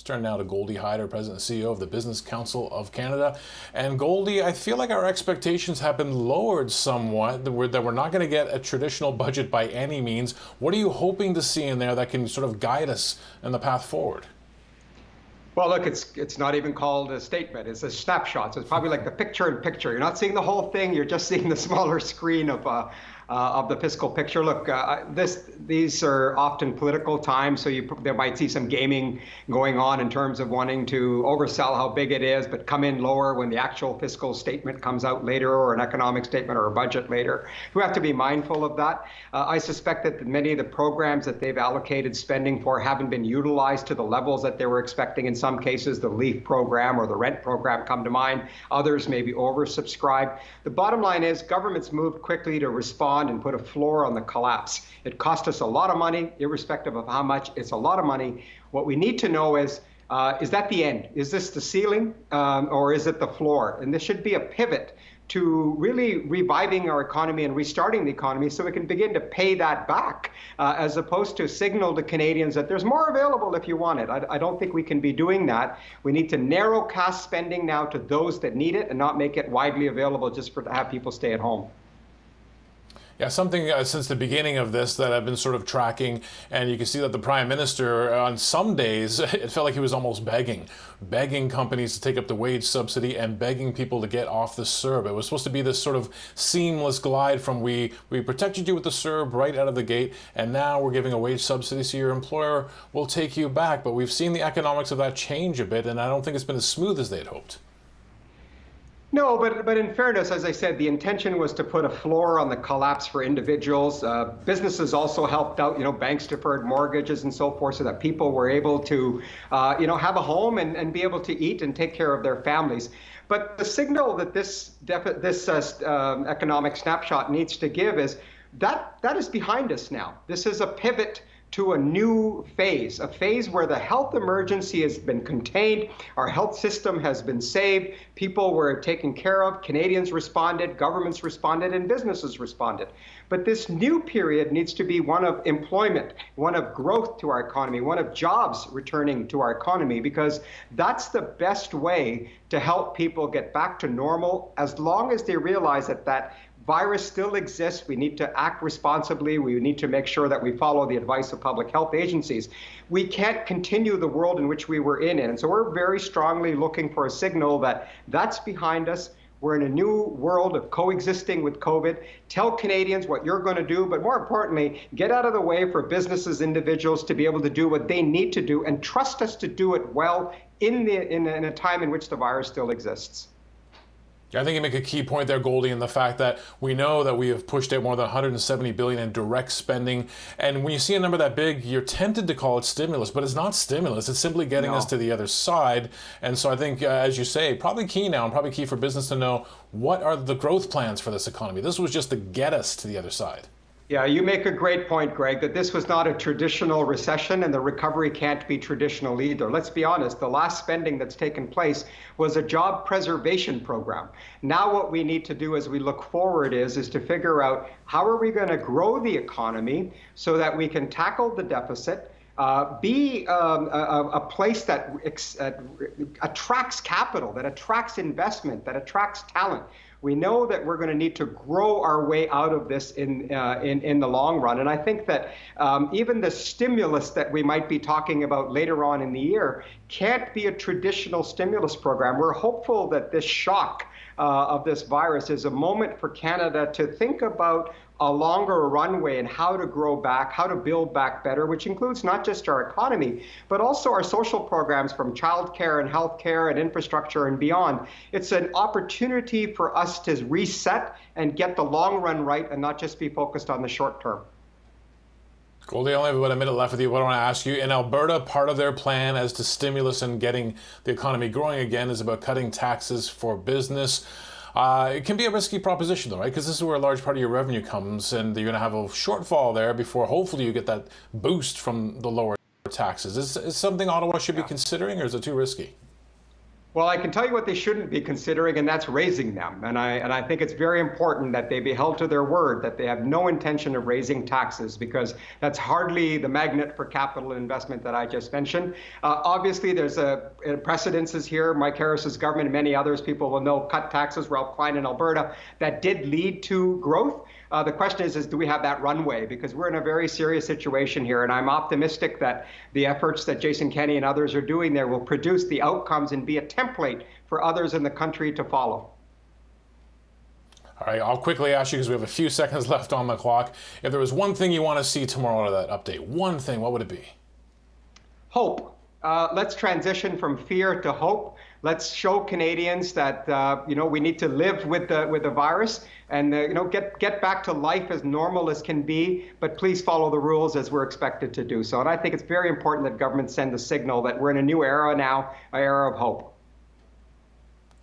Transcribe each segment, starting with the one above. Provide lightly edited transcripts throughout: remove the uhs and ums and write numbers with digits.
Turn now to Goldy Hyder, President and CEO of the Business Council of Canada. And Goldy, I feel like our expectations have been lowered somewhat, that we're not going to get a traditional budget by any means. What are you hoping to see in there that can sort of guide us in the path forward? Well, look, it's not even called a statement. It's a snapshot. So it's probably like the picture-in-picture. You're not seeing the whole thing. You're just seeing the smaller screen of the fiscal picture. Look, these are often political times, so they might see some gaming going on in terms of wanting to oversell how big it is, but come in lower when the actual fiscal statement comes out later, or an economic statement or a budget later. We have to be mindful of that. I suspect that many of the programs that they've allocated spending for haven't been utilized to the levels that they were expecting. In some cases, the LEAF program or the rent program come to mind. Others may be oversubscribed. The bottom line is governments moved quickly to respond and put a floor on the collapse. It cost us a lot of money, irrespective of how much. It's a lot of money. What we need to know is that the end? Is this the ceiling, or is it the floor? And this should be a pivot to really reviving our economy and restarting the economy so we can begin to pay that back, as opposed to signal to Canadians that there's more available if you want it. I don't think we can be doing that. We need to narrow cast spending now to those that need it and not make it widely available just to have people stay at home. Yeah, something since the beginning of this that I've been sort of tracking, and you can see that the Prime Minister, on some days, it felt like he was almost begging companies to take up the wage subsidy and begging people to get off the CERB. It was supposed to be this sort of seamless glide from we protected you with the CERB right out of the gate, and now we're giving a wage subsidy so your employer will take you back. But we've seen the economics of that change a bit, and I don't think it's been as smooth as they'd hoped. No, but in fairness, as I said, the intention was to put a floor on the collapse for individuals. Businesses also helped out, banks deferred mortgages and so forth, so that people were able to, have a home and be able to eat and take care of their families. But the signal that this economic snapshot needs to give is that is behind us now. This is a pivot to a new phase, a phase where the health emergency has been contained, our health system has been saved, people were taken care of, Canadians responded, governments responded, and businesses responded. But this new period needs to be one of employment, one of growth to our economy, one of jobs returning to our economy, because that's the best way to help people get back to normal, as long as they realize that virus still exists. We need to act responsibly. We need to make sure that we follow the advice of public health agencies. We can't continue the world in which we were in. And so we're very strongly looking for a signal that that's behind us. We're in a new world of coexisting with COVID. Tell Canadians what you're going to do, but more importantly, get out of the way for businesses, individuals to be able to do what they need to do, and trust us to do it well in a time in which the virus still exists. I think you make a key point there, Goldy, in the fact that we know that we have pushed out more than $170 billion in direct spending. And when you see a number that big, you're tempted to call it stimulus, but it's not stimulus. It's simply getting us to the other side. And so I think, as you say, probably key now, and probably key for business to know, what are the growth plans for this economy? This was just to get us to the other side. Yeah, you make a great point, Greg, that this was not a traditional recession, and the recovery can't be traditional either. Let's be honest, the last spending that's taken place was a job preservation program. Now what we need to do as we look forward is to figure out how are we going to grow the economy so that we can tackle the deficit, be a place that attracts capital, that attracts investment, that attracts talent. We know that we're going to need to grow our way out of this in the long run. And I think that even the stimulus that we might be talking about later on in the year can't be a traditional stimulus program. We're hopeful that this shock of this virus is a moment for Canada to think about a longer runway and how to grow back, how to build back better, which includes not just our economy, but also our social programs, from childcare and healthcare and infrastructure and beyond. It's an opportunity for us to reset and get the long run right and not just be focused on the short term. Goldy, I only have about a minute left with you. What I want to ask you, in Alberta, part of their plan as to stimulus and getting the economy growing again is about cutting taxes for business. It can be a risky proposition, though, right? Because this is where a large part of your revenue comes, and you're going to have a shortfall there before hopefully you get that boost from the lower taxes. Is something Ottawa should be considering, or is it too risky? Well, I can tell you what they shouldn't be considering, and that's raising them. And I think it's very important that they be held to their word, that they have no intention of raising taxes, because that's hardly the magnet for capital investment that I just mentioned. Obviously, there's precedences here. Mike Harris's government and many others, people will know, cut taxes. Ralph Klein in Alberta, that did lead to growth. The question is do we have that runway? Because we're in a very serious situation here, and I'm optimistic that the efforts that Jason Kenney and others are doing there will produce the outcomes and be a template for others in the country to follow. All right, I'll quickly ask you, because we have a few seconds left on the clock. If there was one thing you want to see tomorrow out of that update, one thing, what would it be? Hope. Let's transition from fear to hope. Let's show Canadians that we need to live with the virus and get back to life as normal as can be. But please follow the rules as we're expected to do so. And I think it's very important that government send a signal that we're in a new era now, an era of hope.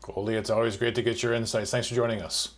Goldy, it's always great to get your insights. Thanks for joining us.